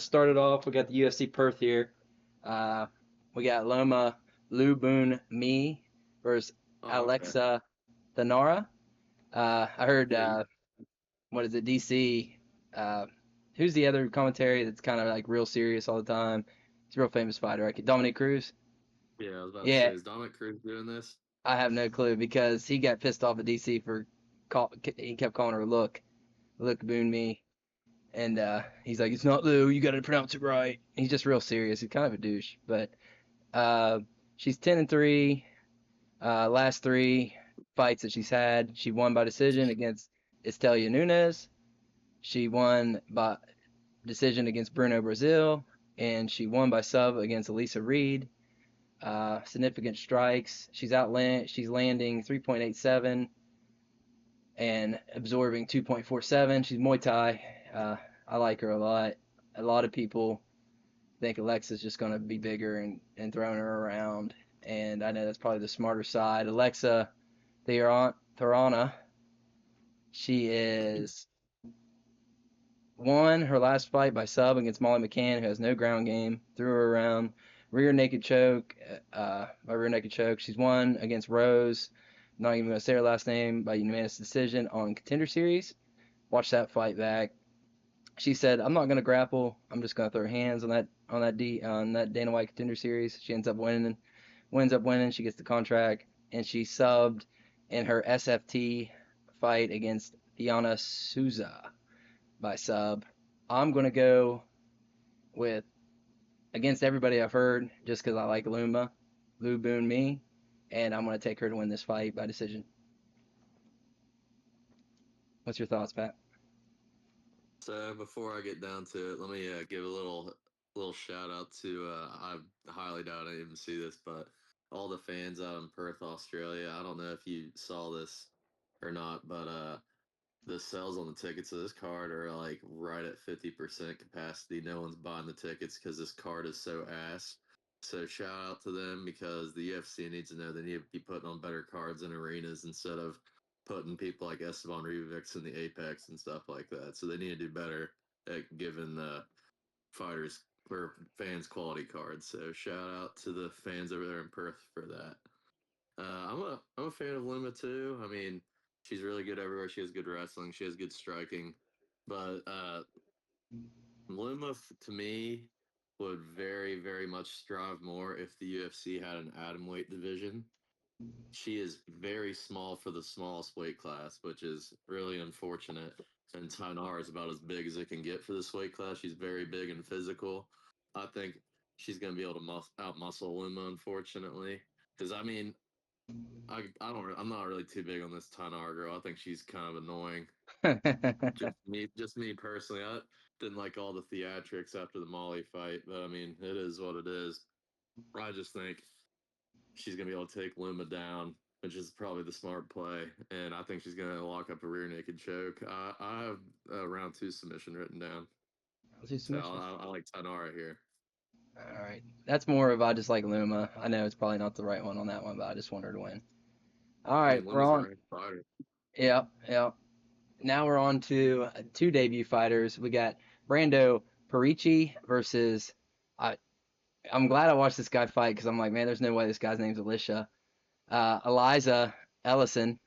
Started off, we got the UFC Perth here. Uh, we got Loma Luboonmee versus Oh, okay. Alexia Thainara. I heard, Yeah, what is it, DC? Uh, who's the other commentary that's kind of like real serious all the time? He's a real famous fighter, right? Dominick Cruz. yeah, I was about to say, Yeah, is Dominick Cruz doing this? I have no clue because he got pissed off at DC he kept calling her Lookboonmee. And he's like, it's not Lou, you got to pronounce it right. He's just real serious. He's kind of a douche, but Uh, she's 10-3. Last three fights that she's had, she won by decision against Estelia Nunes. She won by decision against Bruno Brazil, and she won by sub against Elisa Reed. Significant strikes. She's landing 3.87 and absorbing 2.47. She's Muay Thai. I like her a lot. A lot of people think Alexia's just going to be bigger and throwing her around. And I know that's probably the smarter side. Alexa Thainara, she is won her last fight by sub against Molly McCann, who has no ground game. Threw her around. Rear naked choke. By rear naked choke. She's won against Rose. Not even going to say her last name by unanimous decision on Contender Series. Watch that fight back. She said, "I'm not going to grapple. I'm just going to throw hands on that Dana White Contender Series." She ends up winning. Wins up winning. She gets the contract, and she subbed in her SFT fight against Fiona Souza by sub. I'm going to go with against everybody I've heard just because I like Luboonmee, and I'm going to take her to win this fight by decision. What's your thoughts, Pat? So before I get down to it, let me give a little shout out to I highly doubt I even see this, but all the fans out in Perth, Australia. I don't know if you saw this or not, but the sales on the tickets of this card are like right at 50% capacity. No one's buying the tickets because this card is so ass. So shout out to them because the UFC needs to know they need to be putting on better cards in arenas instead of putting people like Esteban Ribovics in the Apex and stuff like that. So they need to do better at giving fighters or fans quality cards. So shout out to the fans over there in Perth for that. I'm a fan of Luma too. I mean, she's really good everywhere. She has good wrestling. She has good striking. But Luma, to me, would very much strive more if the UFC had an atom weight division. She is very small for the smallest weight class, which is really unfortunate. And Thainara is about as big as it can get for this weight class. She's very big and physical. I think she's going to be able to outmuscle Luma, unfortunately. Because I mean, I'm not really too big on this Thainara girl. I think she's kind of annoying. Just me personally. I didn't like all the theatrics after the Molly fight, but I mean, it is what it is. I just think she's gonna be able to take Luma down, which is probably the smart play, and I think she's gonna lock up a rear naked choke. I have round two submission written down, Let's do so submission. I like Thainara here. All right. That's more of I just like Luma. I know it's probably not the right one on that one, but I just want her to win. All I right, mean, we're Luma's a on. ranked fighter. Yep, yep. Now we're on to two debut fighters. We got Brando Perici versus. I I'm glad I watched this guy fight because I'm like, man, there's no way this guy's name's Elisha. Eliza Ellison.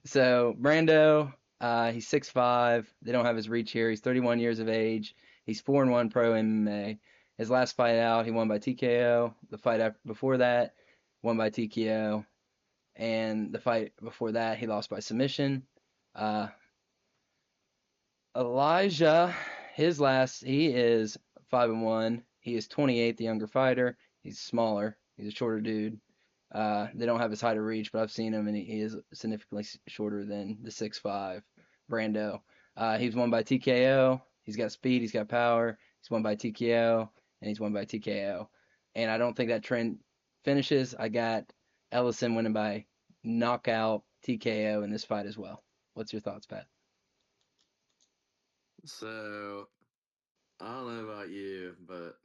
So Brando, he's 6'5". They don't have his reach here. He's 31 years of age. He's 4-1 pro MMA. His last fight out, he won by TKO. The fight before that, won by TKO. And the fight before that, he lost by submission. Uh, Elijah, he is 5-1. He is 28th, the younger fighter. He's smaller. He's a shorter dude. They don't have his height of reach, but I've seen him, and he is significantly shorter than the 6'5" Brando. He's won by TKO. He's got speed. He's got power. He's won by TKO, and he's won by TKO. And I don't think that trend finishes. I got Ellison winning by knockout TKO in this fight as well. What's your thoughts, Pat? So I don't know about you, but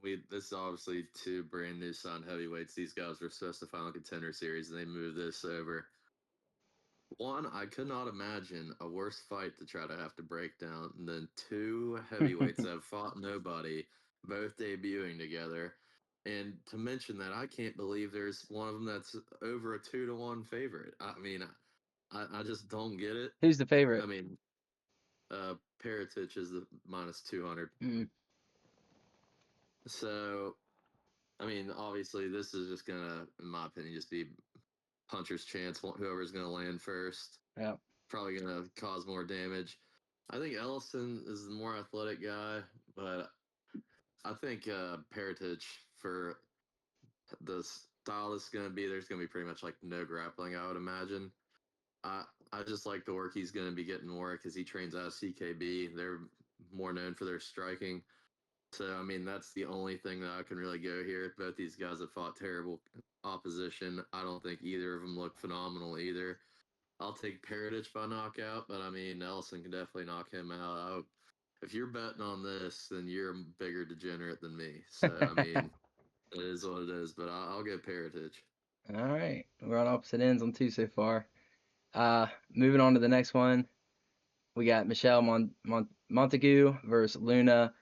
we this is obviously two brand new signed heavyweights. These guys were supposed to final contender series, and they moved this over. One, I could not imagine a worse fight to try to have to break down than two heavyweights that have fought nobody, both debuting together. And to mention that, I can't believe there's one of them that's over a 2-1 favorite. I mean, I just don't get it. Who's the I favorite? mean, Peričić is the minus 200. Mm, So, I mean, obviously, this is just gonna, in my opinion, just be puncher's chance. Whoever's gonna land first, yeah. probably gonna cause more damage. I think Ellison is the more athletic guy, but I think Peričić for the style that's gonna be there's gonna be pretty much like no grappling. I would imagine. I I just like the work he's gonna be getting more because he trains out of CKB. They're more known for their striking. So, I mean, that's the only thing that I can really go here. Both these guys have fought terrible opposition. I don't think either of them look phenomenal either. I'll take Peričić by knockout, but I mean, Ellison can definitely knock him out. If you're betting on this, then you're a bigger degenerate than me. So, I mean, it is what it is, but I'll get Peričić. All right. We're on opposite ends on two so far. Moving on to the next one. We got Michelle Montague versus Luna.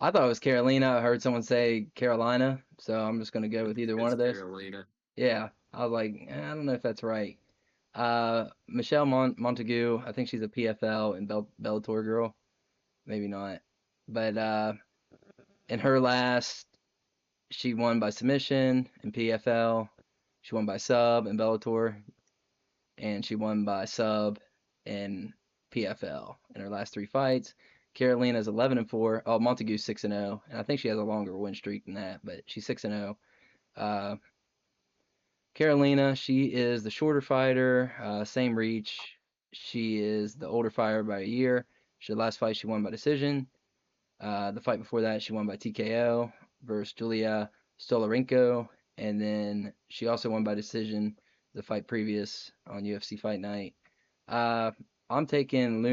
I thought it was Carolina. I heard someone say Carolina, so I'm just gonna go with either one It's of those. Carolina. Yeah, I was like, I don't know if that's right. Michelle Montague, I think she's a PFL and Bellator girl. Maybe not, but in her last, she won by submission in PFL. She won by sub in Bellator, and she won by sub in PFL in her last three fights. Carolina's 11-4. Oh, Montague's 6-0, and I think she has a longer win streak than that, but she's 6-0. Uh, Carolina, she is the shorter fighter, same reach. She is the older fighter by a year. She last fight she won by decision. The fight before that she won by TKO versus Julia Stolarenko, and then she also won by decision the fight previous on UFC Fight Night. Uh, I'm taking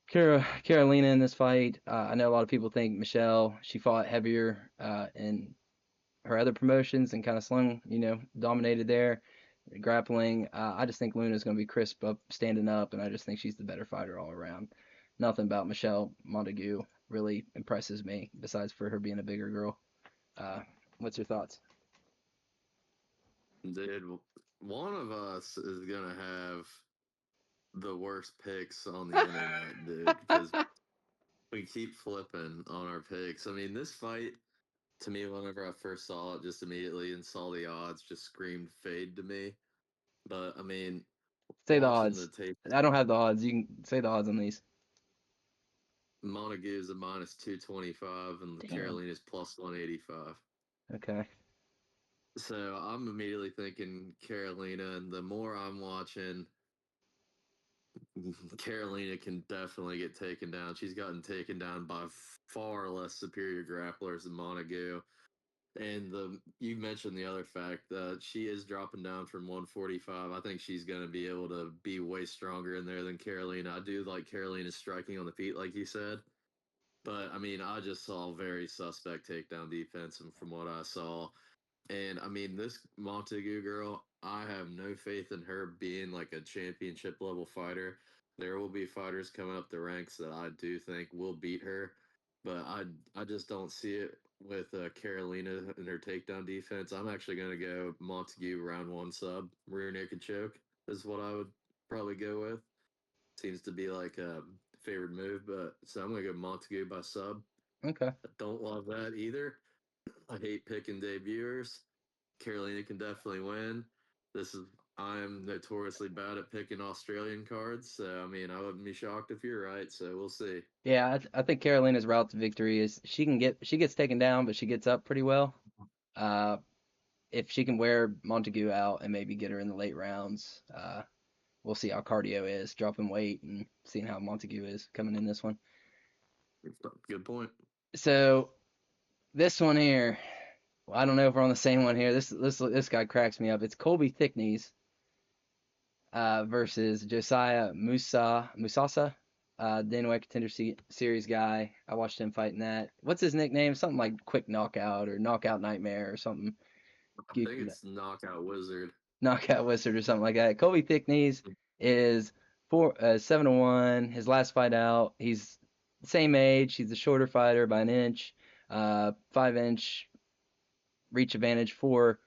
Carolina in this fight. I know a lot of people think Michelle. She fought heavier in her other promotions and kind of slung, dominated there, grappling. I just think Luna's going to be crisp up, standing up, and I just think she's the better fighter all around. Nothing about Michelle Montague really impresses me, besides for her being a bigger girl. Uh, what's your thoughts? Dude, one of us is going to have the worst picks on the internet, dude, because we keep flipping on our picks. I mean, this fight, to me, whenever I first saw it, just immediately and saw the odds, just screamed fade to me. But I mean, Say the watching the odds. tape, I don't have the odds. You can say the odds on these. Montague is a minus 225 and the Damn. Carolina's plus 185. Okay. So I'm immediately thinking Carolina, and the more I'm watching, Carolina can definitely get taken down. She's gotten taken down by far less superior grapplers than Montague. And you mentioned the other fact that she is dropping down from 145. I think she's going to be able to be way stronger in there than Carolina. I do like Carolina's striking on the feet, like you said. But I mean, I just saw very suspect takedown defense from what I saw. And I mean, this Montague girl, I have no faith in her being like a championship level fighter. There will be fighters coming up the ranks that I do think will beat her, but I just don't see it with Carolina and her takedown defense. I'm actually going to go Montague round one sub, rear naked choke is what I would probably go with. Seems to be like a favored move, but so I'm going to go Montague by sub. Okay. I don't love that either. I hate picking debuters. Carolina can definitely win. This is I'm notoriously bad at picking Australian cards, so I mean I wouldn't be shocked if you're right. So we'll see. Yeah, I think Carolina's route to victory is she gets taken down, but she gets up pretty well. Uh, if she can wear Montague out and maybe get her in the late rounds, we'll see how cardio is, dropping weight, and seeing how Montague is coming in this one. Good point. So this one here, well, I don't know if we're on the same one here. This guy cracks me up. It's Colby Thicknesse versus Josias Musasa, Dana Contender Series guy. I watched him fight in that. What's his nickname? Something like Quick Knockout or Knockout Nightmare or something I think goofy. it's Knockout Wizard. knockout wizard or something like that. Colby Thicknesse is 7-1. His last fight out, he's the same age. He's a shorter fighter by an inch. 5-inch reach advantage for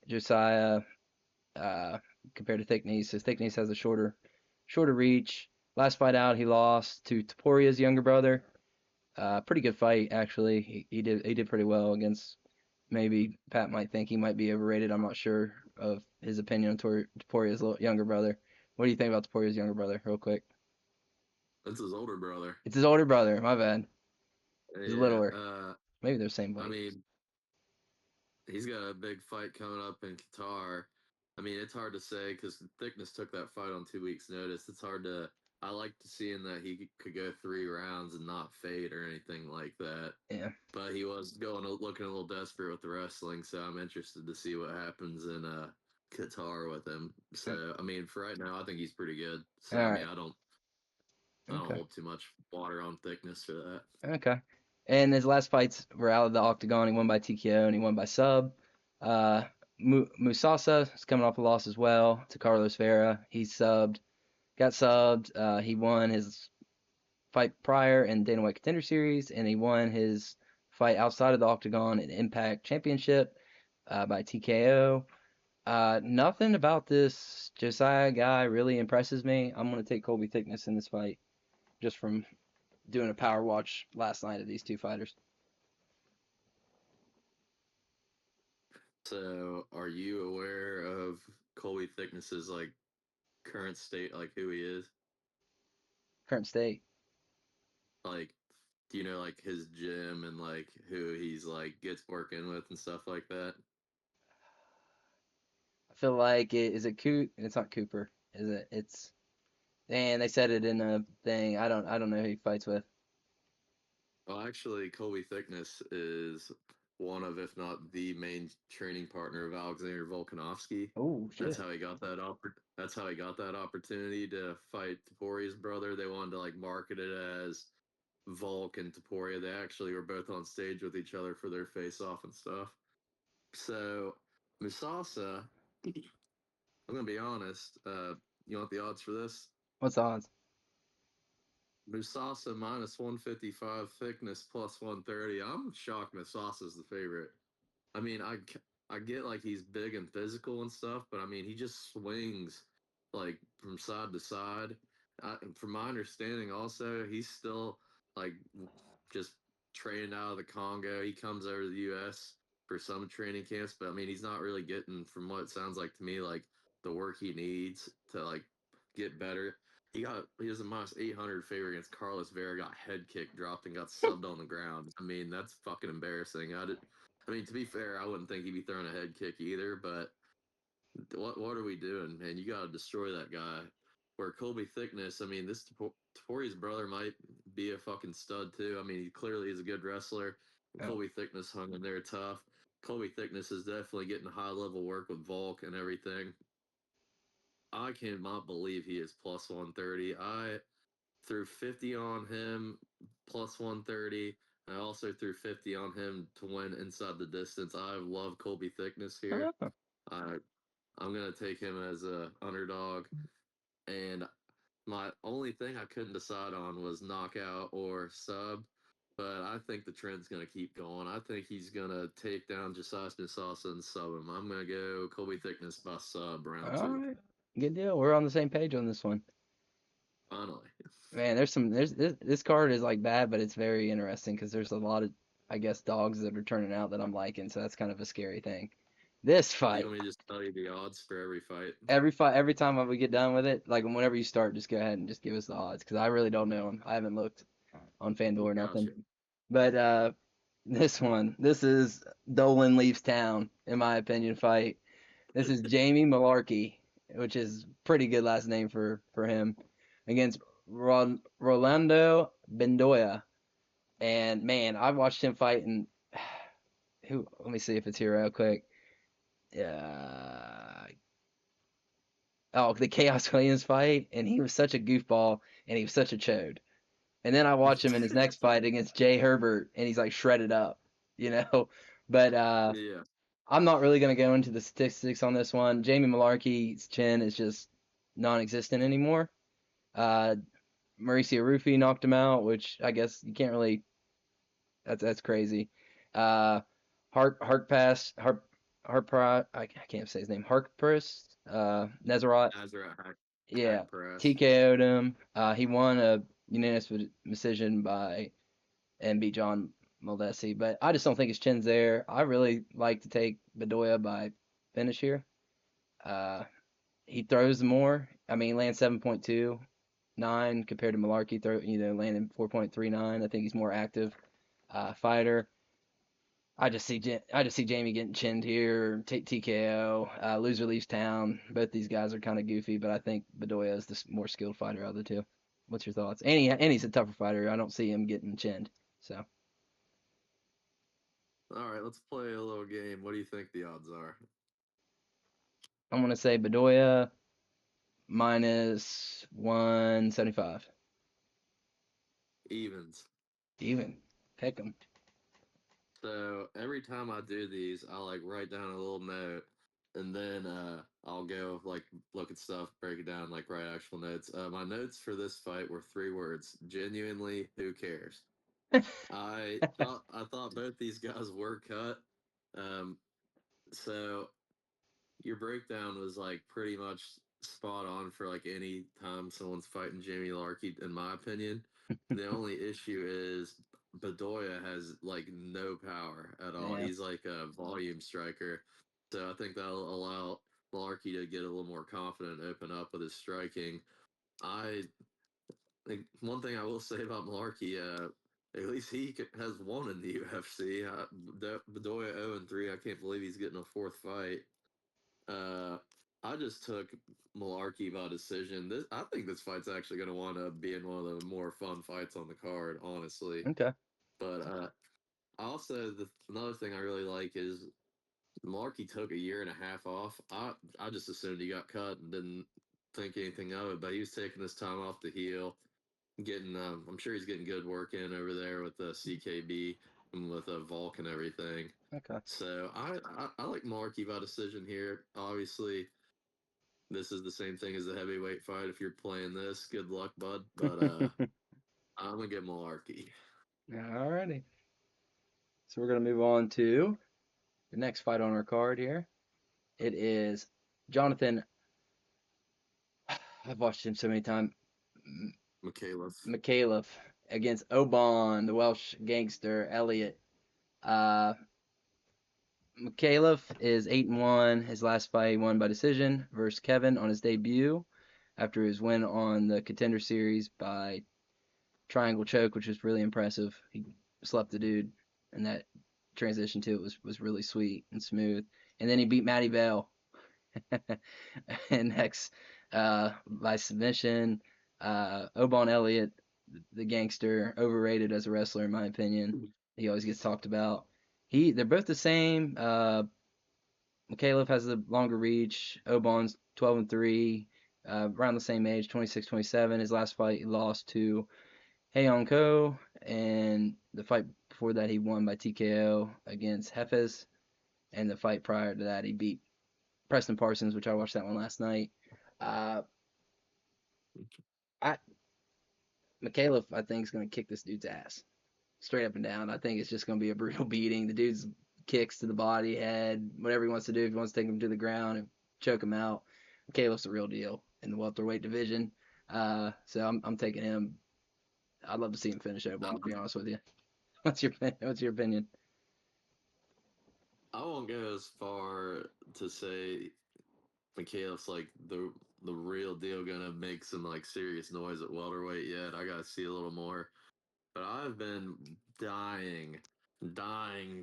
Josiah compared to Thicknesse. So Thicknesse has a shorter reach. Last fight out, he lost to Toporia's younger brother. Pretty good fight actually. He did pretty well against. Maybe Pat might think he might be overrated. I'm not sure of his opinion on Toporia's younger brother. What do you think about Toporia's younger brother, real quick? That's his older brother. It's his older brother. My bad. He's Yeah. littler. Maybe they're the same I weight. mean, he's got a big fight coming up in Qatar. I mean, it's hard to say because Thicknesse took that fight on 2 weeks' notice. It's hard to. I like to seeing that he could go 3 rounds and not fade or anything like that. Yeah. But he was looking a little desperate with the wrestling, so I'm interested to see what happens in Qatar with him. So I mean, for right now, I think he's pretty good. So All I right. mean, I don't Okay. hold too much water on Thicknesse for that. Okay. And his last fights were out of the octagon. He won by TKO and he won by sub. Musasa is coming off a loss as well to Carlos Vera. He got subbed. He won his fight prior in Dana White Contender Series, and he won his fight outside of the octagon in Impact Championship by TKO. Nothing about this Josiah guy really impresses me. I'm going to take Colby Thicknesse in this fight just from doing a power watch last night of these two fighters. So, are you aware of Colby Thicknesse's like current state, like who he is? Current state. Like, do you know like his gym and like who he's like gets working with and stuff like that? I feel like is it Coop? It's not Cooper, is it? It's and they said it in a thing. I don't know who he fights with. Well, actually, Colby Thicknesse is one of, if not the main training partner of Alexander Volkanovski. Oh That's shit. how he got that That's how he got that opportunity to fight Toporia's brother. They wanted to like market it as Volk and Topuria. They actually were both on stage with each other for their face off and stuff. So Musasa, I'm gonna be honest. You want the odds for this? What's the odds? Musasa minus 155, Thicknesse plus 130. I'm shocked Musasa's the favorite. I mean, I get like he's big and physical and stuff, but I mean, he just swings like from side to side. From my understanding, also, he's still like just training out of the Congo. He comes over to the U.S. for some training camps, but I mean, he's not really getting, from what it sounds like to me, like the work he needs to like get better. He was a minus 800 favorite against Carlos Vera, got head kick dropped and got subbed on the ground. I mean, that's fucking embarrassing. I mean, to be fair, I wouldn't think he'd be throwing a head kick either, but what are we doing, man? You got to destroy that guy. Where Colby Thicknesse, I mean, this Tori's brother might be a fucking stud too. I mean, he clearly is a good wrestler. Oh. Colby Thicknesse hung in there tough. Colby Thicknesse is definitely getting high level work with Volk and everything. I cannot believe he is plus 130. I threw 50 on him plus 130. I also threw 50 on him to win inside the distance. I love Colby Thicknesse here. Oh. I'm gonna take him as a underdog, and my only thing I couldn't decide on was knockout or sub. But I think the trend's gonna keep going. I think he's gonna take down Josias Musasa and sub him. I'm gonna go Colby Thicknesse by sub round All 2. right. Good deal. We're on the same page on this one. Finally. Man, there's this card is like bad, but it's very interesting because there's a lot of, I guess, dogs that are turning out that I'm liking, so that's kind of a scary thing. This You fight, want me to just tell you the odds for every fight? every time we get done with it, like whenever you start, just go ahead and just give us the odds because I really don't know them. I haven't looked on FanDuel or nothing. Gotcha. But this is Dolan leaves town, in my opinion, fight. This is Jamie Mullarkey, which is pretty good last name for him, against Rolando Bedoya. And man, I watched him fight and who? Let me see if it's here real quick. The Chaos Williams fight, and he was such a goofball, and he was such a chode. And then I watch him in his next fight against Jay Herbert, and he's like shredded up, you know. But Yeah. I'm not really going to go into the statistics on this one. Jamie Mullarkey's chin is just non-existent anymore. Mauricio Rufy knocked him out, which I guess you can't really. That's crazy. Uh, I can't say his name. Harpers. Nezarot. Azra Yeah, Hack Press. TKO'd him. He won a unanimous decision and beat John Moldesi, but I just don't think his chin's there. I really like to take Bedoya by finish here. Uh, he throws more. I mean, lands 7.29 compared to Mullarkey, landing 4.39. I think he's more active fighter. I just see Jamie getting chinned here, take TKO, loser leaves town. Both these guys are kind of goofy, but I think Bedoya is the more skilled fighter of the two. What's your thoughts? And he's a tougher fighter. I don't see him getting chinned. So All right, let's play a little game. What do you think the odds are? I'm gonna say Bedoya minus 175. Evens. Even pick him. So every time I do these, I like write down a little note, and then I'll go like look at stuff, break it down, like write actual notes. My notes for this fight were 3 words: genuinely, who cares? I thought both these guys were cut. Um, so your breakdown was like pretty much spot on for like any time someone's fighting Jamie Larkey, in my opinion. The only issue is Bedoya has like no power at all. Yeah. He's like a volume striker. So I think that'll allow Larkey to get a little more confident, open up with his striking. I think one thing I will say about Mullarkey, at least has won in the UFC. Bedoya 0-3. I can't believe he's getting a fourth fight. Uh, I just took Mullarkey by decision. I think this fight's actually going to wind up being one of the more fun fights on the card, honestly. Okay. But also another thing I really like is Mullarkey took a year and a half off. I just assumed he got cut and didn't think anything of it, but he was taking this time off to heal, getting. I'm sure he's getting good work in over there with the CKB and with Volk and everything. Okay. So I like Mullarkey by decision here. Obviously, this is the same thing as the heavyweight fight. If you're playing this, good luck, bud. But I'm gonna get Mullarkey. Alrighty. So we're gonna move on to the next fight on our card here. It is Jonathan. I've watched him so many times. Micalef. Micalef against Oban, the Welsh gangster Elliot. Uh, Micalef is 8-1. His last fight he won by decision versus Kevin on his debut after his win on the Contender Series by triangle choke, which was really impressive. He slept the dude, and that transition to it was really sweet and smooth. And then he beat Matty Bell and next by submission. Oban Elliott, the gangster, overrated as a wrestler in my opinion. He always gets talked about. They're both the same. Micalef has the longer reach. Oban's 12-3, around the same age, 26, 27. His last fight he lost to Heon Ko, and the fight before that he won by TKO against Hefes, and the fight prior to that he beat Preston Parsons, which I watched that one last night. I Micalef, I think, is going to kick this dude's ass straight up and down. I think it's just going to be a brutal beating. The dude's kicks to the body, head, whatever he wants to do. If he wants to take him to the ground and choke him out, Micalef's the real deal in the welterweight division. So I'm taking him. I'd love to see him finish Oban, to be honest with you. What's your opinion? I won't go as far to say Micalef's like the real deal, gonna make some like serious noise at welterweight yet. I gotta see a little more. But I've been dying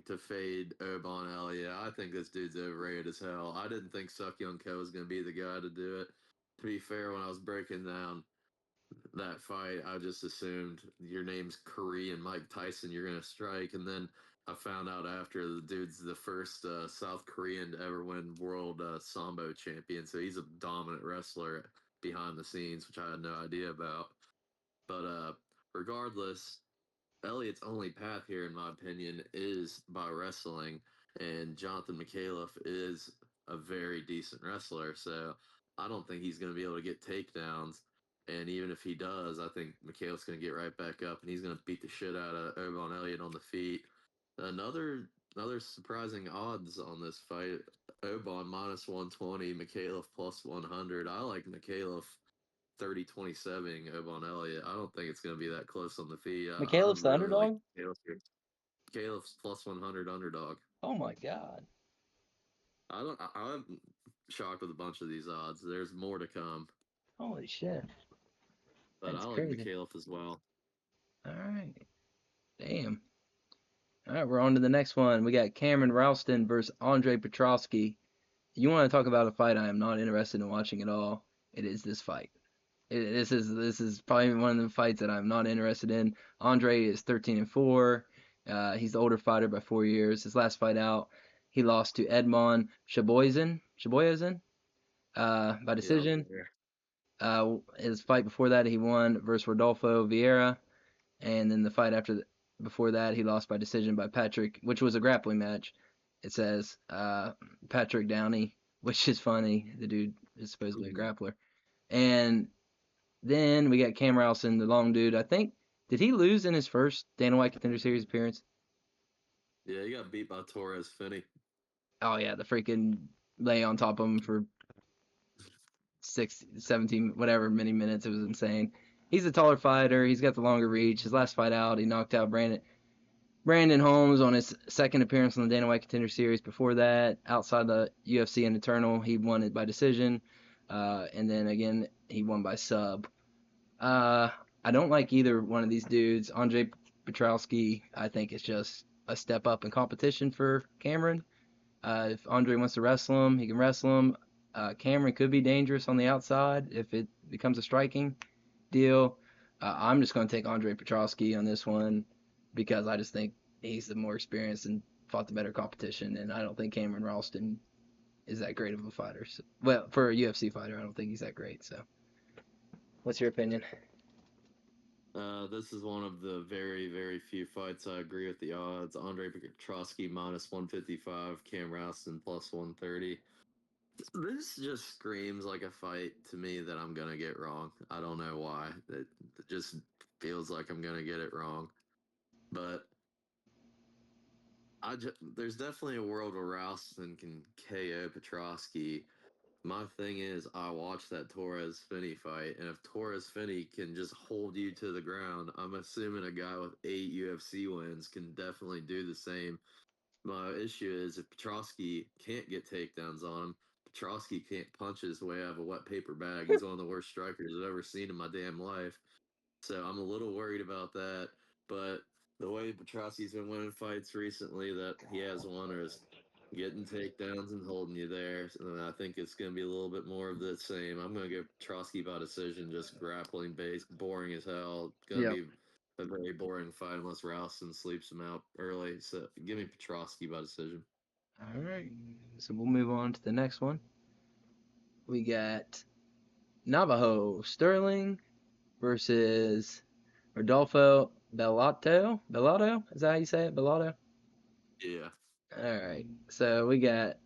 to fade Oban Elliott. I think this dude's overrated as hell. I didn't think Suck Young Ko was going to be the guy to do it. To be fair, when I was breaking down that fight, I just assumed your name's Korean Mike Tyson, you're going to strike. And then I found out after the dude's the first South Korean to ever win world Sambo champion. So he's a dominant wrestler behind the scenes, which I had no idea about. But regardless, Elliott's only path here, in my opinion, is by wrestling. and Jonathan Micalef is a very decent wrestler. So I don't think he's going to be able to get takedowns. And even if he does, I think Micalef's going to get right back up, and he's going to beat the shit out of Oban Elliott on the feet. Another surprising odds on this fight: Oban minus 120, Micalef plus 100. I like Micalef 30-27 Oban Elliott. I don't think it's going to be that close on the feet. I Micalef's the really like underdog? Micalef here. Micalef's plus 100 underdog. Oh my God. I'm shocked with a bunch of these odds. There's more to come, Holy shit. but I That's like crazy. Micalef as well. All right. Damn. All right, we're on to the next one. We got Cameron Rowston versus Andre Petroski. You want to talk about a fight I am not interested in watching at all? It is this fight. This is probably one of the fights that I'm not interested in. Andre is 13-4. He's the older fighter by 4 years. His last fight out, he lost to Edmond Shaboyazin, by Yeah, decision. His fight before that, he won versus Rodolfo Vieira, and then the fight before that, he lost by decision by Patrick, which was a grappling match. It says Patrick Downey, which is funny. The dude is supposedly a grappler. And then we got Cam Rowson, the long dude. I think, did he lose in his first Dana White Contender Series appearance? yeah, he got beat by Torres Finney. Oh yeah, the freaking lay on top of him for 17, whatever many minutes. It was insane. He's a taller fighter. He's got the longer reach. His last fight out, he knocked out Brandon Holmes on his second appearance on the Dana White Contender Series. Before that, outside the UFC and Eternal, he won it by decision. And then again, he won by sub. I don't like either one of these dudes. Andre Petrowski, I think, is just a step up in competition for Cameron. If Andre wants to wrestle him, he can wrestle him. Cameron could be dangerous on the outside if it becomes a striking deal. I'm just going to take Andre Petrowski on this one because I just think he's the more experienced and fought the better competition, and I don't think Cameron Ralston is that great of a fighter. So, well, for a UFC fighter, I don't think he's that great. So, what's your opinion? This is one of the very, very few fights I agree with the odds. Andre Petroski minus 155, Cam Rowston plus 130. This just screams like a fight to me that I'm going to get wrong. I don't know why. It just feels like I'm going to get it wrong. But there's definitely a world where Rowston can KO Petroski. My thing is, I watched that Torres Finney fight, and if Torres Finney can just hold you to the ground, I'm assuming a guy with 8 UFC wins can definitely do the same. My issue is if Petroski can't get takedowns on him, Petroski can't punch his way out of a wet paper bag. He's one of the worst strikers I've ever seen in my damn life. So I'm a little worried about that. But the way Petroski's been winning fights recently that he has won is getting takedowns and holding you there. And I think it's going to be a little bit more of the same. I'm going to go Petroski by decision, just grappling based, boring as hell. Going to Yep. be a very boring fight unless Rowston sleeps him out early. So give me Petroski by decision. All right. So we'll move on to the next one. We got Navajo Stirling versus Rodolfo Bellato. Bellato? Is that how you say it? Bellato? Yeah. All right. So we got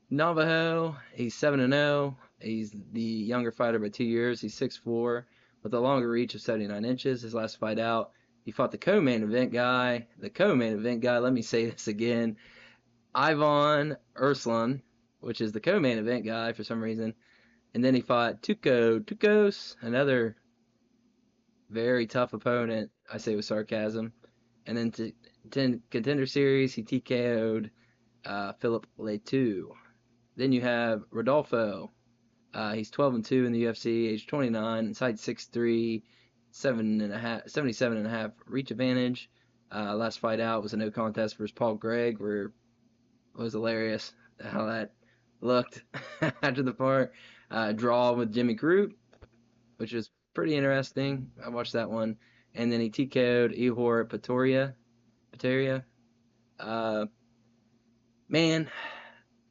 Navajo. He's 7-0. He's the younger fighter by 2 years. He's 6'4", with a longer reach of 79 inches. His last fight out, he fought the co-main event guy. The co-main event guy, let me say this again, Ivan Urslan, which is the co-main event guy for some reason. And then he fought Tukos, another very tough opponent. I say with sarcasm. And then to Contender Series, he TKO'd Philip Letou. Then you have Rodolfo. He's 12-2 in the UFC, age 29, inside 6'3", 77.5 reach advantage. Last fight out was a no contest versus Paul Gregg, where it was hilarious how that looked after the part. Draw with Jimmy Crute, which was pretty interesting. I watched that one. And then he TKO'd Ihor Pateria. Man,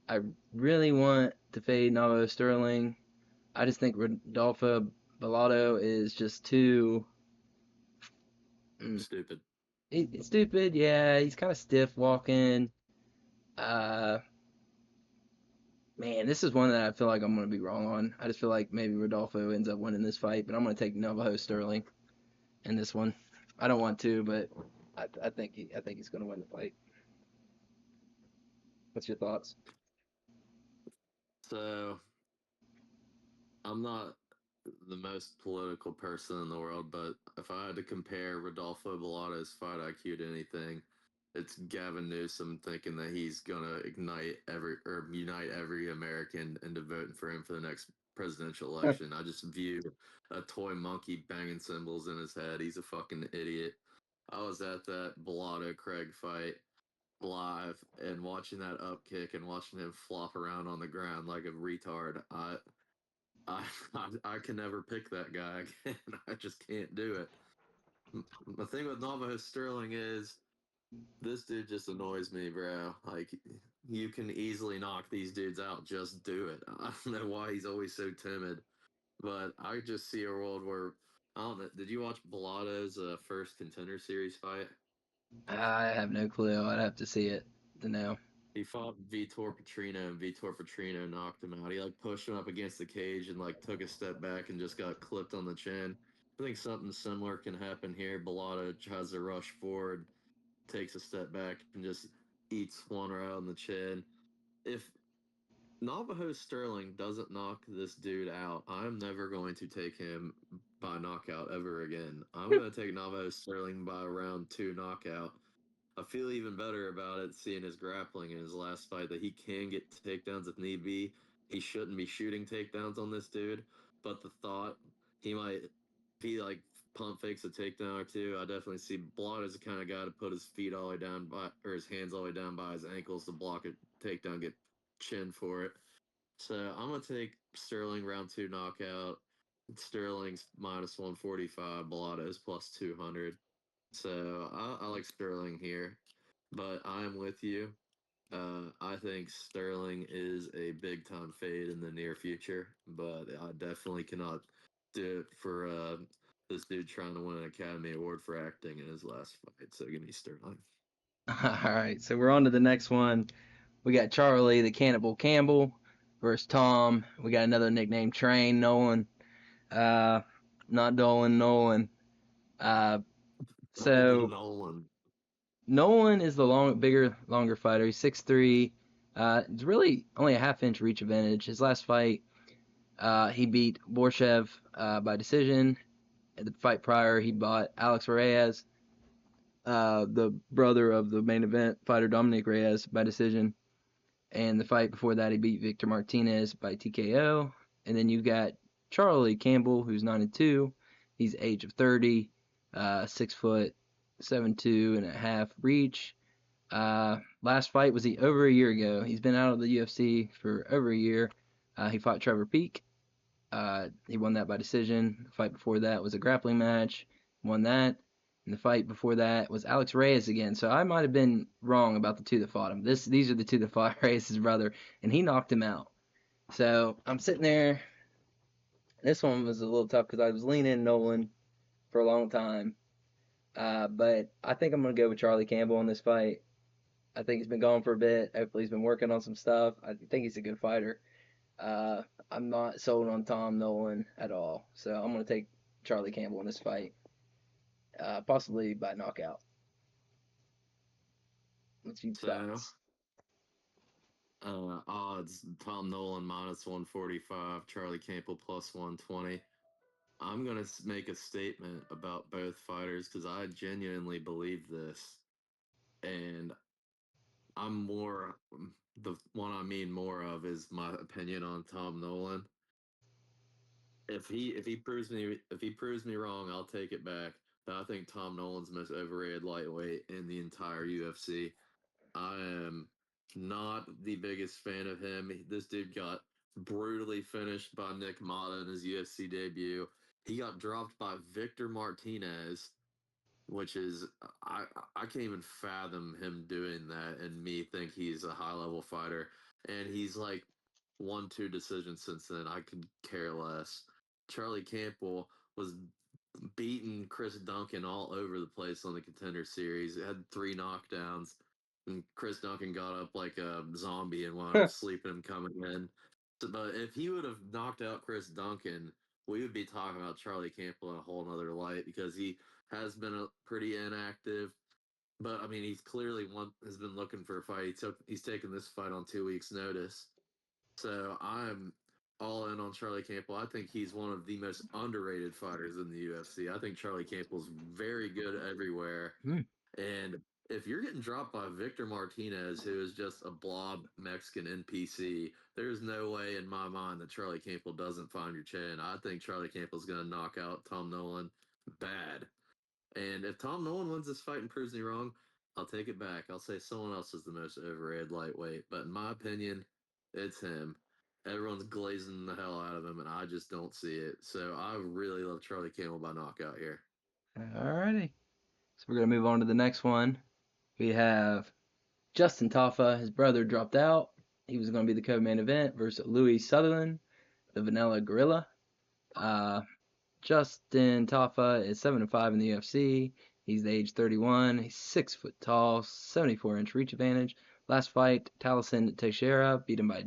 I really want to fade Navo Sterling. I just think Rodolfo Bellato is just too Stupid. stupid. Yeah, he's kind of stiff walking. Uh, Man, this is one that I feel like I'm going to be wrong on. I just feel like maybe Rodolfo ends up winning this fight, but I'm going to take Navajo Sterling in this one. I don't want to, but I think he's going to win the fight. What's your thoughts? So I'm not the most political person in the world, but if I had to compare Rodolfo Bellato's fight IQ to anything, it's Gavin Newsom thinking that he's gonna unite every American into voting for him for the next presidential election. I just view a toy monkey banging cymbals in his head. He's a fucking idiot. I was at that Bellato Craig fight live and watching that up kick and watching him flop around on the ground like a retard. I, I can never pick that guy again. I just can't do it. The thing with Navajo Sterling is this dude just annoys me, bro. Like you can easily knock these dudes out. Just do it. I don't know why he's always so timid, but I just see a world where I don't know. Did you watch Bellato's first contender series fight? I have no clue. I'd have to see it to know. He fought Vitor Petrino, and Vitor Petrino knocked him out. He like pushed him up against the cage and like took a step back and just got clipped on the chin. I think something similar can happen here. Bellato tries to rush forward, takes a step back, and just eats one right on the chin. If Navajo Sterling doesn't knock this dude out, I'm never going to take him by knockout ever again. I'm going to take Navajo Sterling by round two knockout. I feel even better about it seeing his grappling in his last fight that he can get takedowns if need be. He shouldn't be shooting takedowns on this dude, but the thought he might be like pump fakes a takedown or two, I definitely see Blot as the kind of guy to put his feet all the way down by or his hands all the way down by his ankles to block a takedown, get chin for it. So I'm gonna take Sterling round two knockout. Sterling's minus 145, Bellato's plus 200. So I like Sterling here, but I'm with you. I think Sterling is a big time fade in the near future, but I definitely cannot do it for this dude trying to win an Academy Award for acting in his last fight. So give me Sterling. All right, so we're on to the next one. We got Charlie the Cannibal Campbell versus Tom. We got another nickname, Train Nolan. Uh, Not Dolan, Nolan. Uh, Old so Nolan. Nolan is the bigger, longer fighter. He's 6'3". It's really only a half-inch reach advantage. His last fight, he beat Borshev by decision. At the fight prior, he bought Alex Reyes, the brother of the main event fighter Dominick Reyes, by decision. And the fight before that, he beat Victor Martinez by TKO. And then you got Charlie Campbell, who's 9-2. He's age of 30, 6'7", 2.5 reach. Last fight was over a year ago. He's been out of the UFC for over a year. He fought Trevor Peek. He won that by decision. The fight before that was a grappling match. Won that. And the fight before that was Alex Reyes again. So I might have been wrong about the two that fought him. These are the two that fought Reyes' brother, and he knocked him out. So I'm sitting there. This one was a little tough because I was leaning Nolan for a long time. But I think I'm gonna go with Charlie Campbell in this fight. I think he's been gone for a bit. Hopefully he's been working on some stuff. I think he's a good fighter. Uh, I'm not sold on Tom Nolan at all. So I'm gonna take Charlie Campbell in this fight, possibly by knockout. What's your So thoughts? odds: Tom Nolan minus 145, Charlie Campbell plus 120. I'm gonna make a statement about both fighters because I genuinely believe this, and I'm more the one I mean more of is my opinion on Tom Nolan. If he proves me wrong, I'll take it back. But I think Tom Nolan's the most overrated lightweight in the entire UFC. I am not the biggest fan of him. This dude got brutally finished by Nick Mata in his UFC debut. He got dropped by Victor Martinez, which is I I can't even fathom him doing that and me think he's a high level fighter. And he's like 1-2 decisions since then. I could care less. Charlie Campbell was beating Chris Duncan all over the place on the contender series. It had 3 knockdowns. And Chris Duncan got up like a zombie and wound up sleeping him coming in. But if he would have knocked out Chris Duncan, we would be talking about Charlie Campbell in a whole nother light because he has been pretty inactive. But I mean, he's clearly has been looking for a fight. He's taken this fight on 2 weeks' notice. So I'm all in on Charlie Campbell. I think he's one of the most underrated fighters in the UFC. I think Charlie Campbell's very good everywhere. And if you're getting dropped by Victor Martinez, who is just a blob Mexican NPC, there's no way in my mind that Charlie Campbell doesn't find your chin. I think Charlie Campbell's going to knock out Tom Nolan bad. And if Tom Nolan wins this fight and proves me wrong, I'll take it back. I'll say someone else is the most overrated lightweight. But in my opinion, it's him. Everyone's glazing the hell out of him, and I just don't see it. So I really love Charlie Campbell by knockout here. Alrighty. So we're going to move on to the next one. We have Justin Tafa. His brother dropped out. He was going to be the co-main event versus Louis Sutherland, the Vanilla Gorilla. Justin Tafa is 7-5 in the UFC. He's age 31. He's 6 foot tall, 74-inch reach advantage. Last fight, Ellison Teixeira beat him by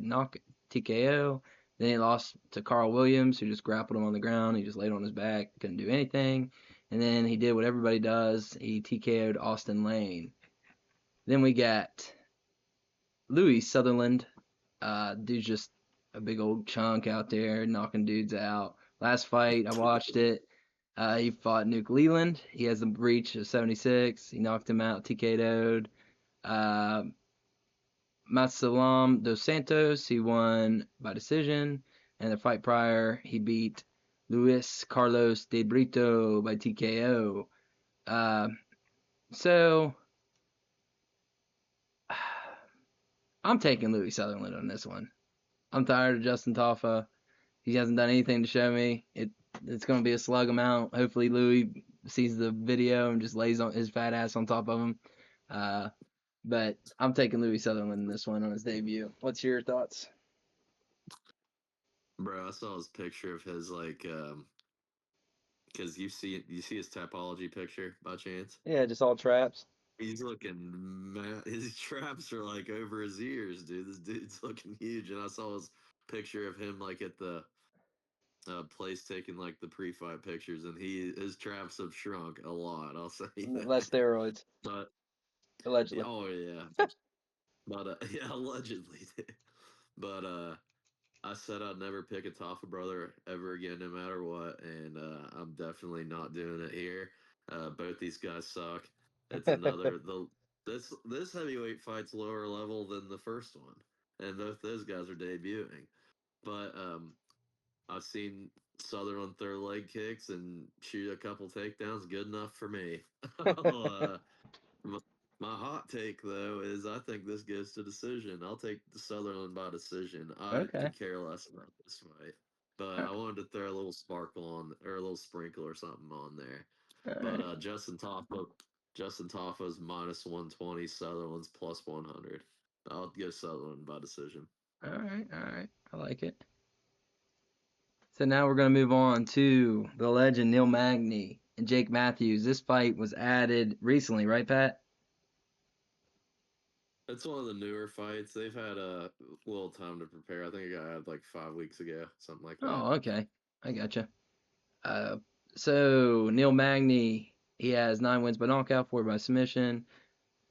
TKO. Then he lost to Carl Williams, who just grappled him on the ground. He just laid on his back, couldn't do anything. And then he did what everybody does. He TKO'd Austin Lane. Then we got Louis Sutherland. Dude's just a big old chunk out there knocking dudes out. Last fight, I watched it. He fought Nuke Leland. He has a reach of 76. He knocked him out, TKO'd. Matsalam dos Santos, he won by decision. And the fight prior, he beat Luis Carlos de Brito by TKO. So I'm taking Louis Sutherland on this one. I'm tired of Justin Tafa. He hasn't done anything to show me. It's going to be a slug amount. Hopefully Louis sees the video and just lays on his fat ass on top of him. But I'm taking Louis Sutherland in this one on his debut. What's your thoughts? Bro, I saw his picture of his because you see his topology picture by chance? Yeah, just all traps. He's looking mad. His traps are like over his ears, dude. This dude's looking huge. And I saw his picture of him like at the place taking like the pre-fight pictures, and his traps have shrunk a lot. I'll say that. Less steroids. But Allegedly. oh yeah, but yeah, allegedly. But I said I'd never pick a Tafa brother ever again, no matter what, and I'm definitely not doing it here. Both these guys suck. It's another this heavyweight fight's lower level than the first one, and both those guys are debuting. But I've seen Sutherland throw leg kicks and shoot a couple takedowns. Good enough for me. My hot take, though, is I think this goes to decision. I'll take the Sutherland by decision. I could care less about this fight. But I wanted to throw a little sparkle on, or a little sprinkle or something on there. But Justin Tafa's minus 120, Sutherland's plus 100. I'll go Sutherland by decision. All right. I like it. So now we're going to move on to the legend Neil Magny and Jake Matthews. This fight was added recently, right, Pat? It's one of the newer fights. They've had a little time to prepare. I think it got added like 5 weeks ago, something like that. Oh, okay. I gotcha. So Neil Magny, he has 9 wins by knockout, 4 by submission.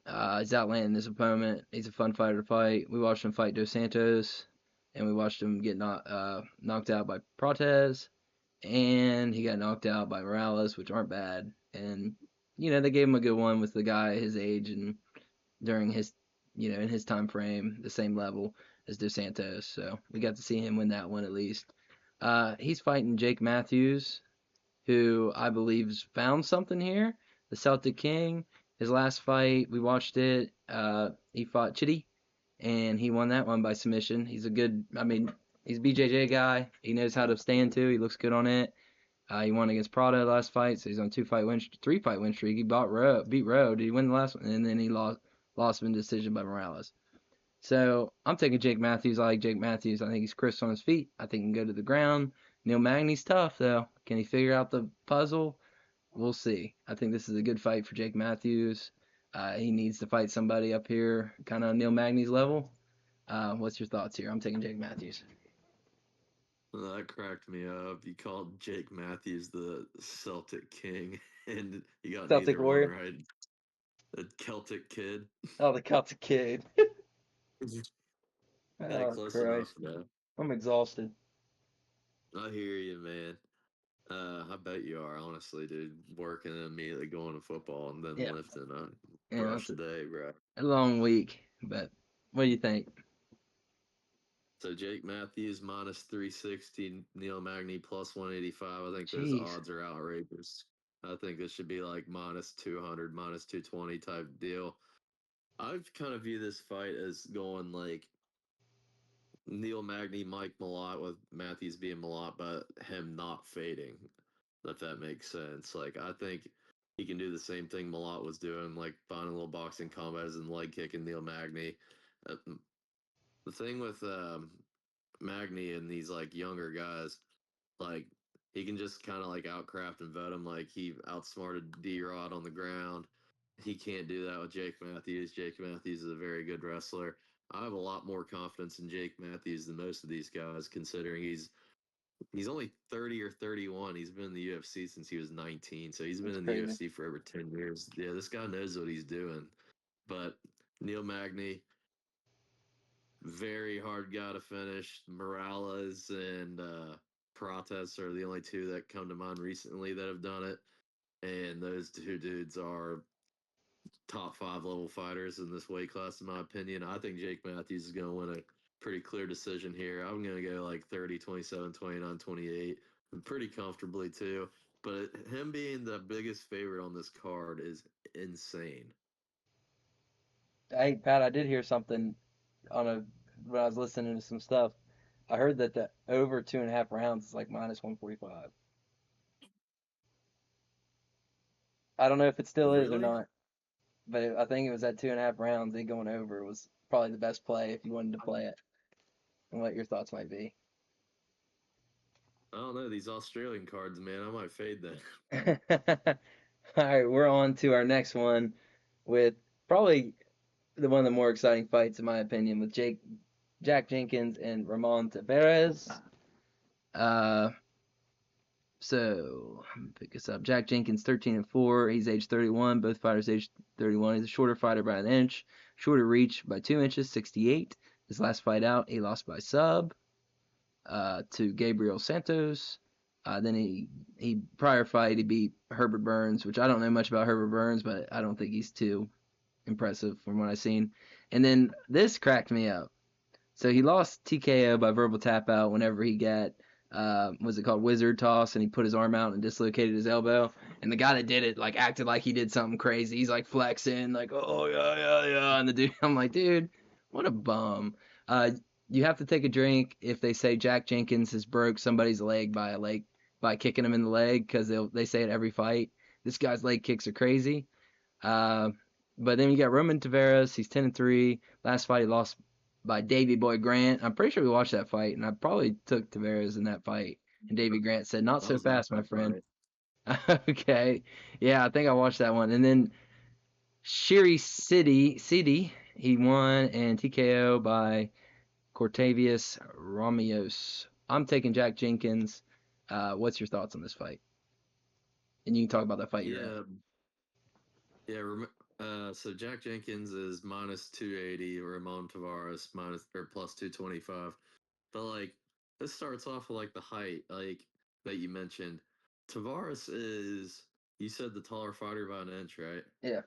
He's outlanding his opponent. He's a fun fighter to fight. We watched him fight Dos Santos, and we watched him get knocked out by Protez, and he got knocked out by Morales, which aren't bad. And they gave him a good one with the guy his age and during his in his time frame, the same level as Dos Santos. So we got to see him win that one at least. He's fighting Jake Matthews, who I believe's found something here. The Celtic King. His last fight, we watched it. He fought Chitty, and he won that one by submission. He's a BJJ guy. He knows how to stand too. He looks good on it. He won against Prado last fight, so he's on 3-fight win streak. He beat Rowe. Did he win the last one? And then he lost in decision by Morales. So I'm taking Jake Matthews. I like Jake Matthews. I think he's crisp on his feet. I think he can go to the ground. Neil Magny's tough, though. Can he figure out the puzzle? We'll see. I think this is a good fight for Jake Matthews. He needs to fight somebody up here, kind of Neil Magny's level. What's your thoughts here? I'm taking Jake Matthews. That cracked me up. You called Jake Matthews the Celtic King, and you got Celtic neither one Warrior. right. The Celtic Kid. Oh, the Celtic Kid. Yeah, Oh, close enough, Christ. though. I'm exhausted. I hear you, man. I bet you are, honestly, dude. Working and immediately going to football and then Yeah. lifting. Yeah, Rough it's day, bro. a long week, but what do you think? So Jake Matthews minus 360, Neil Magny plus 185. I think those Jeez. odds are outrageous. I think this should be like minus 200, minus 220 type deal. I've kind of view this fight as going like Neil Magny, Mike Malott with Matthews being Malott, but him not fading, if that makes sense. Like, I think he can do the same thing Malott was doing, like finding little boxing combos and leg kicking Neil Magny. The thing with Magny and these like younger guys, like he can just kind of like outcraft and vet him. Like he outsmarted D Rod on the ground. He can't do that with Jake Matthews. Jake Matthews is a very good wrestler. I have a lot more confidence in Jake Matthews than most of these guys, considering he's only 30 or 31. He's been in the UFC since he was 19, so he's been That's in the crazy. UFC for over 10 years. Yeah, this guy knows what he's doing. But Neil Magny, very hard guy to finish. Morales and Prates are the only two that come to mind recently that have done it. And those two dudes are top 5 level fighters in this weight class, in my opinion. I think Jake Matthews is going to win a pretty clear decision here. I'm going to go like 30, 27, 29, 28, pretty comfortably too. But him being the biggest favorite on this card is insane. Hey, Pat, I did hear something when I was listening to some stuff. I heard that the over 2.5 rounds is like minus 145. I don't know if it still is or Really? not, but I think it was at 2.5 rounds. It going over was probably the best play if you wanted to play it, and what your thoughts might be. I don't know. These Australian cards, man, I might fade them. All right, we're on to our next one with probably one of the more exciting fights, in my opinion, with Jack Jenkins and Ramon Tavares. So let me pick this up. Jack Jenkins, 13-4. He's age 31. Both fighters age 31. He's a shorter fighter by an inch, shorter reach by 2 inches, 68. His last fight out, he lost by sub to Gabriel Santos. Then he prior fight he beat Herbert Burns, which I don't know much about Herbert Burns, but I don't think he's too impressive from what I've seen. And then this cracked me up. So he lost TKO by verbal tap out whenever he got was it called wizard toss, and he put his arm out and dislocated his elbow. And the guy that did it like acted like he did something crazy. He's like flexing, like oh yeah yeah yeah, and the dude, I'm like dude, what a bum. Uh, you have to take a drink if they say Jack Jenkins has broke somebody's leg by kicking him in the leg, because they say it every fight. This guy's leg kicks are crazy. Uh, but then you got Roman Tavares. He's 10-3. Last fight he lost by Davy Boy Grant. I'm pretty sure we watched that fight, and I probably took Tavares in that fight. And Davy Grant said, "Not I so was at fast, my that friend." fight. Okay, yeah, I think I watched that one. And then Shiri City, he won and TKO by Cortavius Ramios. I'm taking Jack Jenkins. What's your thoughts on this fight? And you can talk about that fight you're at. Yeah, yeah. So Jack Jenkins is minus 280, Ramon Tavares minus or plus 225. But like this starts off with like the height, like that you mentioned. Tavares is you said the taller fighter by an inch, right? Yeah.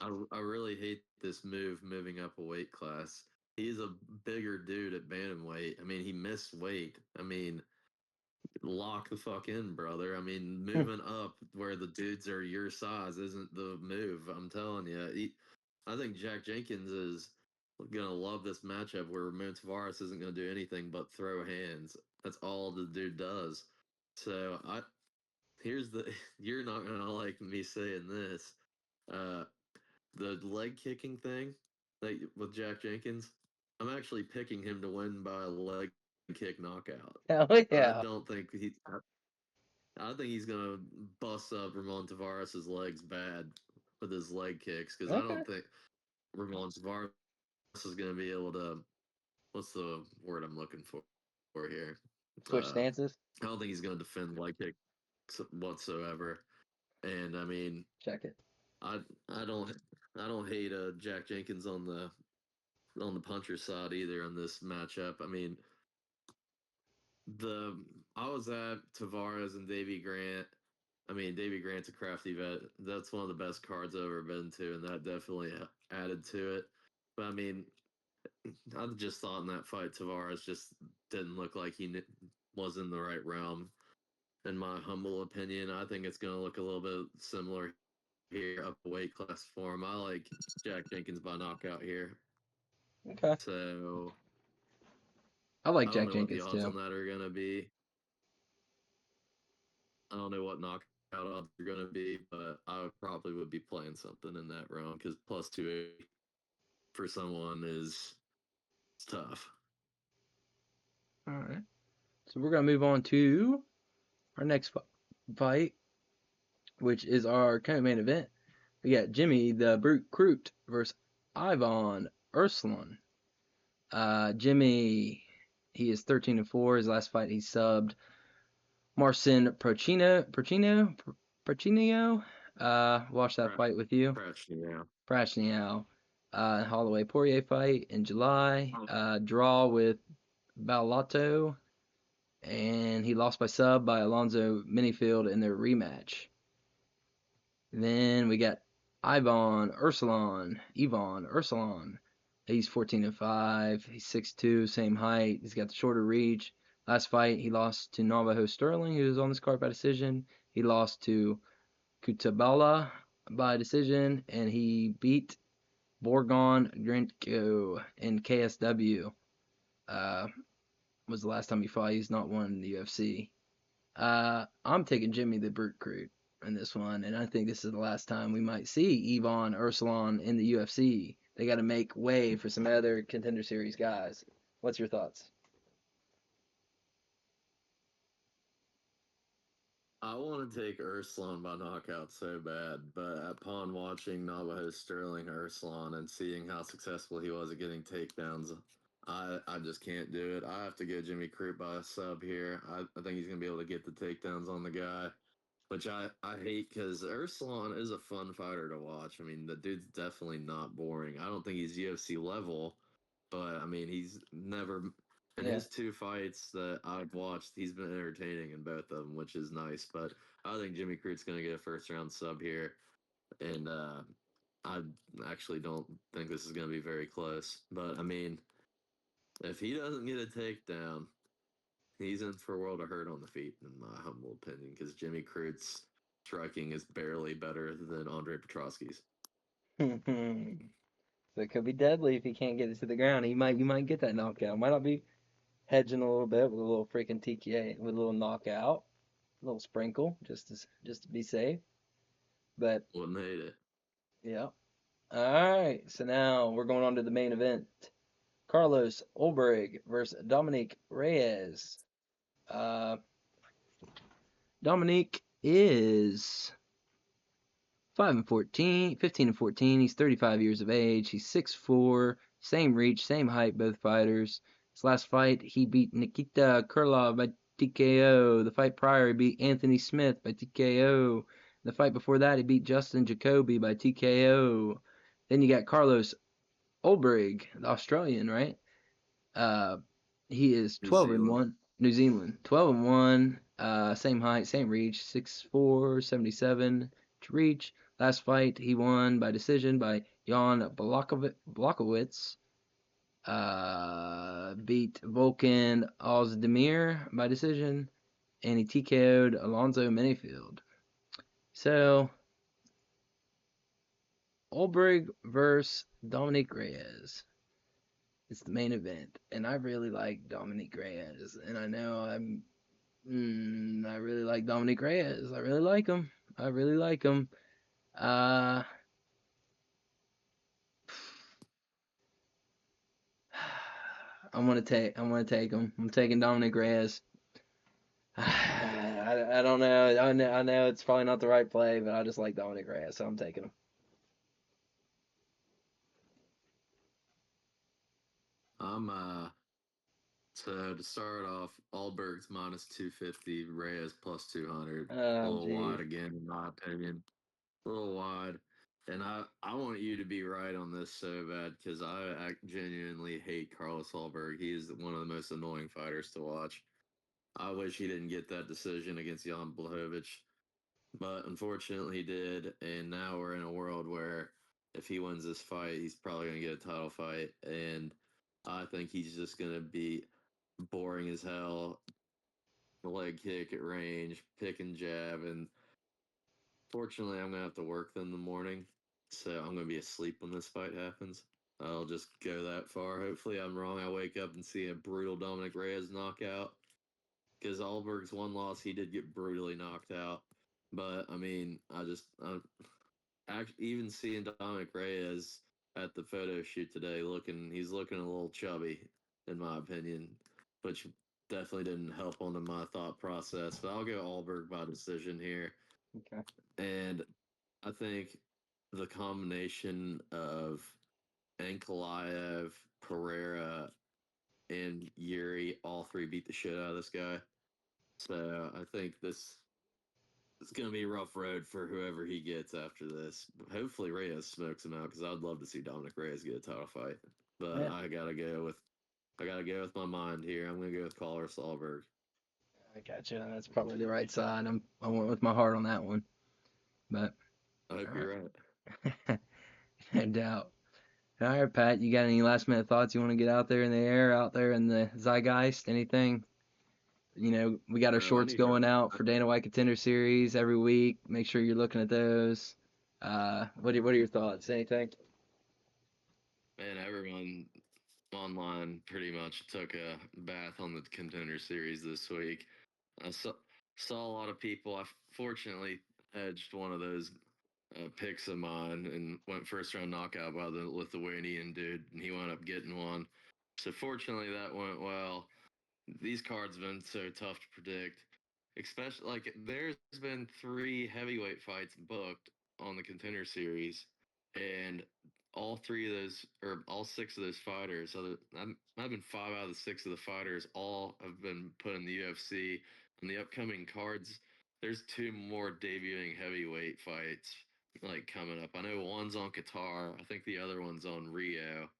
I really hate this moving up a weight class. He's a bigger dude at bantamweight. I mean, he missed weight. I mean, lock the fuck in, brother. I mean, moving up where the dudes are your size isn't the move. I'm telling you. I think Jack Jenkins is gonna love this matchup where Ramon Tavares isn't gonna do anything but throw hands. That's all the dude does. So here's the you're not gonna like me saying this. Uh, the leg kicking thing with Jack Jenkins, I'm actually picking him to win by a leg kick knockout. Hell I yeah. don't think I think he's gonna bust up Ramon Tavares' legs bad. with his leg kicks because I Okay. don't think Ramon Tavares is going to be able to. What's the word I'm looking for here? Switch stances. I don't think he's going to defend leg kicks whatsoever. And I mean, Check it. I I don't I don't hate Jack Jenkins on the puncher side either on this matchup. I mean, I was at Tavares and Davy Grant. I mean, Davy Grant's a crafty vet. That's one of the best cards I've ever been to, and that definitely added to it. But I mean, I just thought in that fight, Tavares just didn't look like he was in the right realm. In my humble opinion, I think it's going to look a little bit similar here, up a weight class for him. I like Jack Jenkins by knockout here. Okay. So I like I don't Jack know what the Jenkins odds too. on that are going to be. I don't know what knockout odds are going to be, but I probably would be playing something in that round because plus 280 for someone is tough. All right. So we're gonna move on to our next fight, which is our kind of main event. We got Jimmy the Brute Crute versus Ivan Ursulan. Jimmy, he is 13-4. His last fight, he subbed Marcin Prachinio. Watched that fight with you. Prachinio. Holloway Poirier fight in July. Draw with Balato. And he lost by sub by Alonzo Minifield in their rematch. Then we got Ivan Ursulan. He's 14-5. He's 6'2", same height. He's got the shorter reach. Last fight, he lost to Navajo Stirling, who was on this card by decision. He lost to Kutabala by decision, and he beat Borgon Grinko in KSW. Was the last time he fought. He's not won in the UFC. I'm taking Jimmy the Brute Crute in this one, and I think this is the last time we might see Ivan Ursulan in the UFC. They got to make way for some other Contender Series guys. What's your thoughts? I want to take Ursulan by knockout so bad, but upon watching Navajo Sterling Ursulan and seeing how successful he was at getting takedowns, I just can't do it. I have to go Jimmy Crute by a sub here. I think he's going to be able to get the takedowns on the guy, which I hate because Ursulan is a fun fighter to watch. I mean, the dude's definitely not boring. I don't think he's UFC level, but I mean, he's never. In his two fights that I've watched, he's been entertaining in both of them, which is nice. But I think Jimmy Crute's going to get a first round sub here. And I actually don't think this is going to be very close. But I mean, if he doesn't get a takedown, he's in for a world of hurt on the feet, in my humble opinion, because Jimmy Crute's striking is barely better than Andre Petroski's. So it could be deadly if he can't get it to the ground. You might get that knockout. Might not be hedging a little bit with a little freaking TKA, with a little knockout, a little sprinkle, just to be safe. But wouldn't hate it. Yeah. All right. So now we're going on to the main event. Carlos Ulberg versus Dominick Reyes. Dominick is 5-14, 15-14. He's 35 years of age. He's 6'4", same reach, same height, both fighters. His last fight, he beat Nikita Krylov by TKO. The fight prior, he beat Anthony Smith by TKO. The fight before that, he beat Justin Jacoby by TKO. Then you got Carlos Ulberg, the Australian, right? He is 12-1. New Zealand, 12-1. Same height, same reach, 6'4", 77 to reach. Last fight, he won by decision by Jan Blachowicz. Beat Volkan Ozdemir by decision, and he TKO'd Alonzo Minifield. So, Ulberg versus Dominick Reyes. It's the main event, and I really like Dominick Reyes, and I know I really like Dominick Reyes. I really like him. I'm gonna take him. I'm taking Dominick Reyes. I don't know. I know it's probably not the right play, but I just like Dominick Reyes, so I'm taking him. I'm So to start off, Ulberg's minus 250, Reyes plus 200. A Oh, little geez. wide again, in my opinion. A little wide. And I want you to be right on this so bad because I genuinely hate Carlos Ulberg. He is one of the most annoying fighters to watch. I wish he didn't get that decision against Jan Blachowicz, but unfortunately he did. And now we're in a world where if he wins this fight, he's probably going to get a title fight. And I think he's just going to be boring as hell, leg kick at range, pick and jab, and fortunately, I'm gonna have to work in the morning, so I'm gonna be asleep when this fight happens. I'll just go that far. Hopefully, I'm wrong. I wake up and see a brutal Dominick Reyes knockout. Because Alberg's one loss, he did get brutally knocked out. But I mean, even seeing Dominick Reyes at the photo shoot today, he's looking a little chubby, in my opinion, which definitely didn't help onto my thought process. But I'll go Alberg by decision here. Okay. And I think the combination of Ankalaev, Pereira, and Yuri, all three beat the shit out of this guy. So I think this is going to be a rough road for whoever he gets after this. Hopefully Reyes smokes him out because I'd love to see Dominick Reyes get a title fight. But Yeah, I gotta go with my mind here. I'm gonna go with Collar Solberg. I got you. That's probably the right side. I went with my heart on that one. But I hope all you're right. right. No doubt. All right, Pat, you got any last minute thoughts you want to get out there in the air, out there in the zeitgeist? Anything? We got our Bro, I shorts need to going out for Dana White Contender Series every week. Make sure you're looking at those. What are your thoughts? Anything? man, everyone online pretty much took a bath on the Contender Series this week. I saw a lot of people. I fortunately hedged one of those picks of mine and went first round knockout by the Lithuanian dude, and he wound up getting one. So fortunately, that went well. These cards have been so tough to predict, especially like there's been 3 heavyweight fights booked on the Contender Series, and all 3 of those or all 6 of those fighters, I've been 5 out of the 6 of the fighters all have been put in the UFC. On the upcoming cards, there's 2 more debuting heavyweight fights like coming up. I know one's on Qatar. I think the other one's on Rio.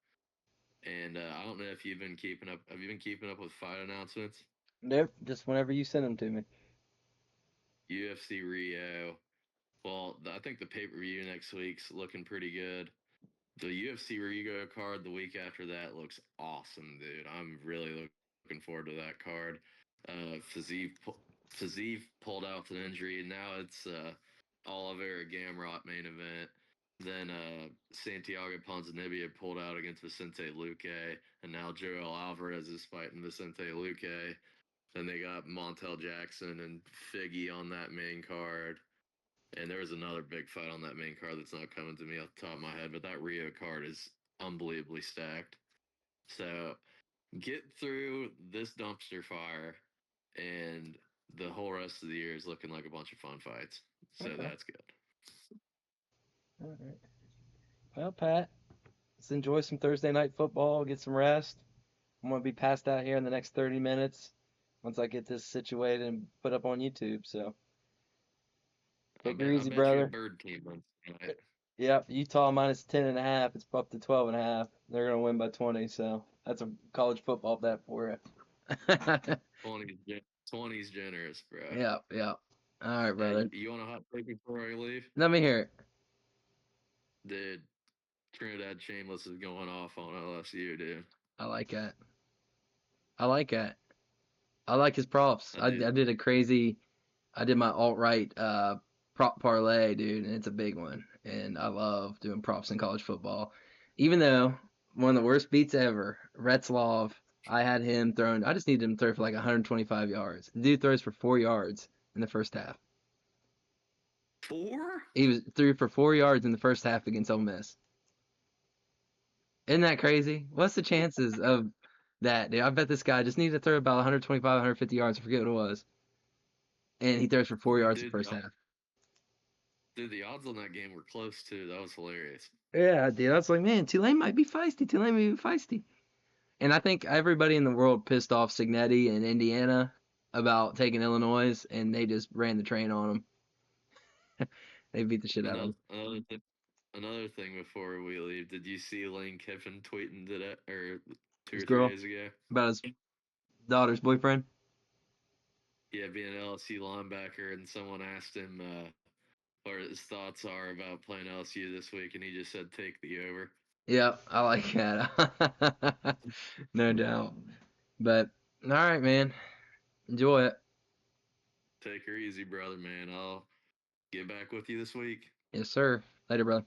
And I don't know if you've been keeping up. Have you been keeping up with fight announcements? Nope. Just whenever you send them to me. UFC Rio. Well, I think the pay per view next week's looking pretty good. The UFC Rio card the week after that looks awesome, dude. I'm really looking forward to that card. Fiziev pulled out with an injury, and now it's Oliveira Gamrot main event. Then Santiago Ponzinibbio pulled out against Vicente Luque, and now Joel Alvarez is fighting Vicente Luque. Then they got Montel Jackson and Figgy on that main card. And there was another big fight on that main card that's not coming to me off the top of my head, but that Rio card is unbelievably stacked. So get through this dumpster fire, and the whole rest of the year is looking like a bunch of fun fights. So Okay. that's good. All right. Well, Pat, let's enjoy some Thursday night football. Get some rest. I'm gonna be passed out here in the next 30 minutes once I get this situated and put up on YouTube. So take her I easy, bet you a brother. bird team wins tonight. Yep, Utah minus 10.5. It's up to 12.5. They're gonna win by 20. So that's a college football bet for you. 20's generous, bro. Yep, yep. All right, Hey, brother. you want a hot take before I leave? Let me hear it. Dude, Trinidad Shameless is going off on LSU, dude. I like that. I like that. I like his props. I I do. did a crazy. I did my alt right prop parlay, dude, and it's a big one. And I love doing props in college football. Even though one of the worst beats ever, Retzlaff, I had him throwing. I just needed him to throw for like 125 yards. The dude throws for 4 yards in the first half. 4? He threw for 4 yards in the first half against Ole Miss. Isn't that crazy? What's the chances of that, dude? I bet this guy just needed to throw about 125, 150 yards. I forget what it was. And he throws for 4 yards in the Dude, first half. the odds on that game were close too. That was hilarious. Yeah, dude. I was like, man, Tulane might be feisty. Tulane might be feisty. And I think everybody in the world pissed off Signetti in Indiana about taking Illinois, and they just ran the train on them. They beat the shit out of them. Another thing before we leave, did you see Lane Kiffin tweeting today or 2 This or 3 girl days ago? about his daughter's boyfriend. Yeah, being an LSU linebacker, and someone asked him what his thoughts are about playing LSU this week, and he just said take the over. Yeah, I like that. No doubt. But all right, man. Enjoy it. Take her easy, brother, man. I'll get back with you this week. Yes, sir. Later, brother.